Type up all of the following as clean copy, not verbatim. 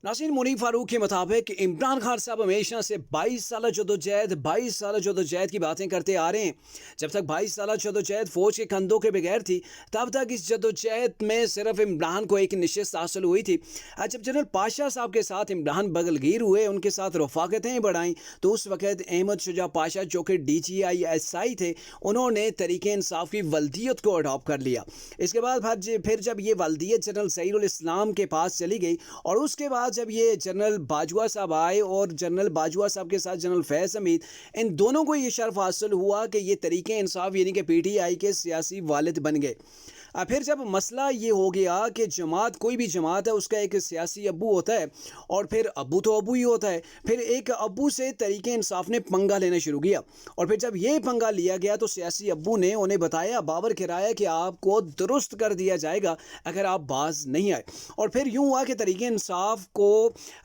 नासिर मुनीर फारूक के मुताबिक इमरान खान साहब हमेशा से 22 साल जदोजहद की बातें करते आ रहे हैं। जब तक 22 साल जदोजहद फौज के कंधों के बगैर थी, तब तक इस जदोजहद में सिर्फ इमरान को एक नशिस्त हासिल हुई थी। जब जनरल पाशा साहब के साथ इमरान बगलगीर हुए, उनके साथ रफाकतें बढ़ाई, तो उस वक़्त अहमद शुजा पाशा जो कि DGI SI थे, उन्होंने तरीके इंसाफ की वल्दियत को अडॉप्ट कर लिया। इसके बाद फिर जब ये वल्दियत जनरल सईदुल इस्लाम के पास चली गई, और उसके बाद जब ये जनरल बाजवा साहब आए और जनरल बाजवा साहब के साथ जनरल फैज़ हमीद, इन दोनों को ये शर्फ हासिल हुआ कि ये तरीके इंसाफ यानी कि PTI के सियासी वालिद बन गए। फिर जब मसला ये हो गया कि जमात, कोई भी जमात है, उसका एक सियासी अब्बू होता है, और फिर अब्बू तो अब्बू ही होता है। फिर एक अब्बू से तरीके इंसाफ ने पंगा लेना शुरू किया, और फिर जब ये पंगा लिया गया तो सियासी अब्बू ने उन्हें बताया, बावर कराया कि आपको दुरुस्त कर दिया जाएगा अगर आप बाज नहीं आए। और फिर यूँ हुआ कि तरीके इंसाफ को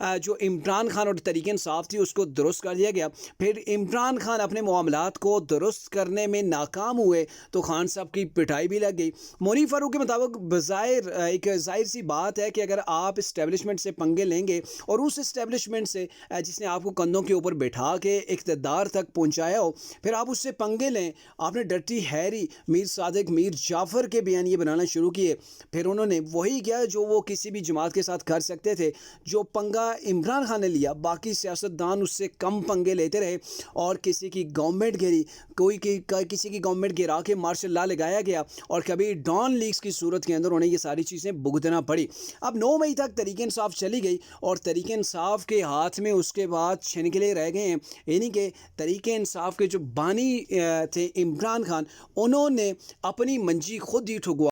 जो इमरान खान और तरीके इंसाफ थी उसको दुरुस्त कर दिया गया। फिर इमरान खान अपने मामलात को दुरुस्त करने में नाकाम हुए तो खान साहब की पिटाई भी लग गई। मुनीर फारूक के मुताबिक बज़ाहिर एक ज़ाहिर सी बात है कि अगर आप इस्टेब्लिशमेंट से पंगे लेंगे, और उस इस्टेब्लिशमेंट से जिसने आपको कंधों के ऊपर बैठा के इक़्तिदार तक पहुंचाया हो, फिर आप उससे पंगे लें। आपने डर्टी हैरी, मीर सादिक, मीर जाफ़र के बयानिए बनाना शुरू किए। फिर उन्होंने वही किया जो वो किसी भी जमात के साथ कर सकते थे। जो पंगा इमरान खान ने लिया, बाकी सियासतदान उससे कम पंगे लेते रहे, और किसी की गवर्नमेंट गिरी, किसी की गवर्नमेंट गिरा के मार्शल लॉ लगाया गया, और कभी डॉन लीग्स की सूरत के अंदर उन्हें ये सारी चीज़ें भुगतना पड़ी। अब 9 मई तक तरीके इंसाफ चली गई, और तरीके इंसाफ के हाथ में उसके बाद छिनकले रह गए हैं। यानी कि तरीके इंसाफ के जो बानी थे इमरान खान, उन्होंने अपनी मंजी खुद ही ठुकवा